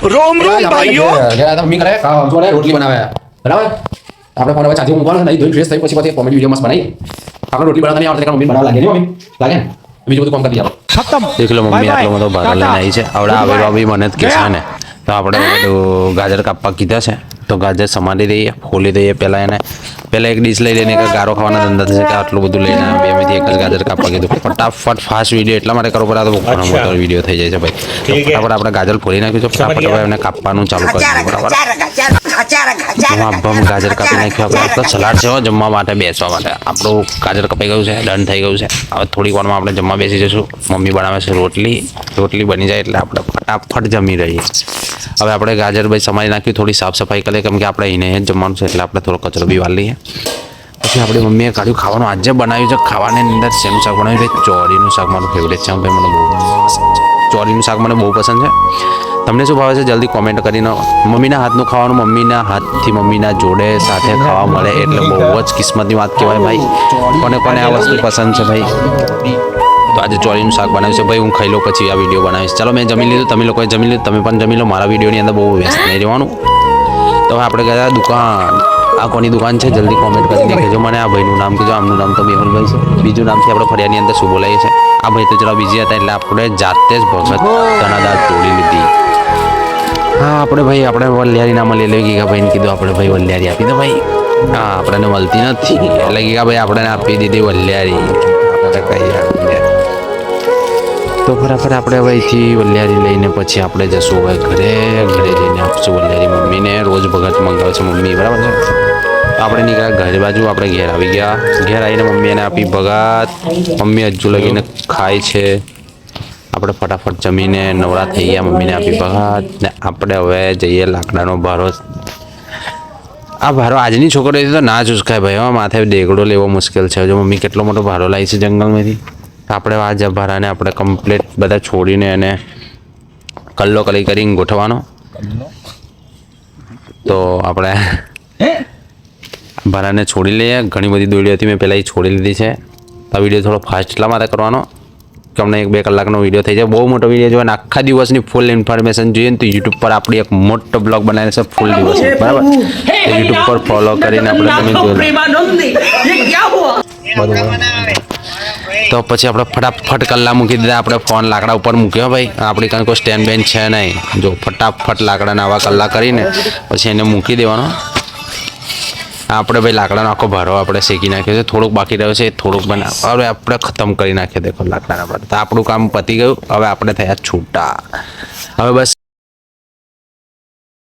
રોમ રોમ ભાઈઓ મમ્મી કરે રોટલી બનાવે બરાબર આપણે ફોન હવે ચાર્જિંગ મૂકવાનું નહીં ધોઈ ફ્રેશ થઈ પછી કોમેડી વિડીયો મસ્ત બનાવી આપણે રોટલી બનાવતા નહીં આવડે મમ્મી બનાવવા લાગે ને મમ્મી લાગે ને બીજું બધું કામ કરી આપો खत्म देख लो मम्मी आटलो બધો ભારો લઈને આવી છે આવડે આવેલો બી મને જ કે છે ને તો આપણે બધું ગાજર કાપવા કીધા છે તો ગાજર સમારી દઈએ ફોલી દઈએ પહેલા એક ડીશ લઈ લઈને એક ગારો ખાવાના ધંધા છે કે આટલું બધું લઈને બે માંથી એક જ ગાજર કાપવા કીધું ફટાફટ ફાસ્ટ વિડીયો એટલા માટે કરવો પડે તો ઘણો મોટો વિડીયો થઈ જાય છે ભાઈ ફટાફટ આપણે ગાજર ફોલી નાખ્યું છે ફટાફટ હવે એને કાપવાનું ચાલુ કરી દીધું બરાબર ગાજર કાપી નાખ્યું આપણે તો સલાડ છે જમવા માટે બેસવા માટે આપણું ગાજર કપાઈ ગયું છે ડન થઈ ગયું છે હવે થોડીક વારમાં આપણે જમવા બેસી જઈશું મમ્મી બનાવે છે રોટલી બની જાય એટલે આપણે ફટાફટ જમી રહીએ હવે આપણે ગાજર ભાઈ સમારી નાખ્યું થોડી સાફ સફાઈ કરીએ કેમ કે આપણે એને જ જમવાનું છે એટલે આપણે થોડો કચરો બી વાળી લઈએ પછી આપણી મમ્મીએ કાઢ્યું ખાવાનું આજે બનાવ્યું છે ખાવાની અંદર શેનું શાક બનાવ્યું છે ચોરીનું શાક મારું ફેવરેટ છે ભાઈ મને બહુ પસંદ છે ચોરીનું શાક મને બહુ પસંદ છે તમને શું ભાવે છે જલ્દી કોમેન્ટ કરીને મમ્મીના હાથનું ખાવાનું મમ્મીના હાથથી મમ્મીના જોડે સાથે ખાવા મળે એટલે બહુ જ કિસ્મતની વાત કહેવાય ભાઈ કોને કોને આ વસ્તુ પસંદ છે ભાઈ તો આજે ચોરીનું શાક બનાવ્યું છે ભાઈ હું ખાઈ લો પછી આ વિડીયો બનાવીશ ચાલો મેં જમી લીધું તમે લોકોએ જમી લીધું તમે પણ જમી લો મારા વિડીયોની અંદર બહુ વ્યસ્ત નહીં રહેવાનું તો હવે આપણે ગયા દુકાન આ કોની દુકાન છે જલ્દી કોમેન્ટ કરીને કહેજો મને આ ભાઈનું નામ કહેજો આમનું નામ તો મેહુલભાઈ છે બીજું નામથી આપણે ફરિયાની અંદર શું બોલાવીએ છે આ ભાઈ તો જરા બીજી હતા એટલે આપણે જાતે જ ભગત તનાદાર તોડી લીધી હા આપણે વલિયારી નામ લઈ લઈએ ગીગા ભાઈને કીધું આપણે ભાઈ વલિયારી આપી દો ભાઈ હા આપણને મળતી નથી એટલે ગીગા ભાઈ આપણે આપી દીધી વલિયારી આપણે કહીએ તો ફટાફટ આપણે હવે અહીંથી વલિયારી લઈને પછી આપણે જશું હવે ઘરે જઈને આપશું વલિયારી મમ્મીને રોજ ભગત મંગાવે છે મમ્મી બરાબર છે આપણે નીકળ્યા ઘર બાજુ આપણે ઘેર આવી ગયા ઘેર આવીને મમ્મી એને આપી ભગત મમ્મી હજુ લગીને ખાય છે આપણે ફટાફટ જમીને નવરા થઈ ગયા મમ્મીને આપી ભગત ને આપણે હવે જઈએ લાકડાનો ભારો આ ભારો આજની છોકરીઓ તો ના ચૂસકાય ભાઈ હા માથે દેગડો લેવો મુશ્કેલ છે જો મમ્મી કેટલો મોટો ભારો લાવી છે જંગલમાંથી આપણે આ ભારાને આપણે કમ્પ્લીટ બધા છોડીને એને કલ્લો કલી કરીને ગોઠવવાનો તો આપણે ભારાને છોડી લઈએ ઘણી બધી દોડી હતી મેં પહેલાં એ છોડી લીધી છે આ વિડીયો થોડો ફાસ્ટ એટલા માટે કરવાનો કે અમને 1-2 કલાકનો વિડીયો થઈ જાય બહુ મોટો વિડીયો જોઈએ અને આખા દિવસની ફૂલ ઇન્ફોર્મેશન જોઈએ ને તો યુટ્યુબ પર આપણી એક મોટો બ્લોગ બનાવેલો છે ફૂલ દિવસ બરાબર યુટ્યુબ પર ફોલો કરીને આપણે તમે જોઈ તો પછી આપણે ફટાફટ કલ્લા મૂકી દીધા આપણે ફોન લાકડા ઉપર મૂક્યો ભાઈ આપણી કાંઈ કોઈ સ્ટેન્ડ બેન્ડ છે નહીં જો ફટાફટ લાકડાના આવા કલ્લા કરીને પછી એને મૂકી દેવાનો આપણે ભાઈ લાકડાનો આખો ભારો આપણે શેકી નાખ્યો છે થોડુંક બાકી રહ્યો છે એ થોડુંક હવે આપણે ખતમ કરી નાખીએ દેખો લાકડાના ભારો તો આપણું કામ પતી ગયું હવે આપણે થયા છૂટા હવે બસ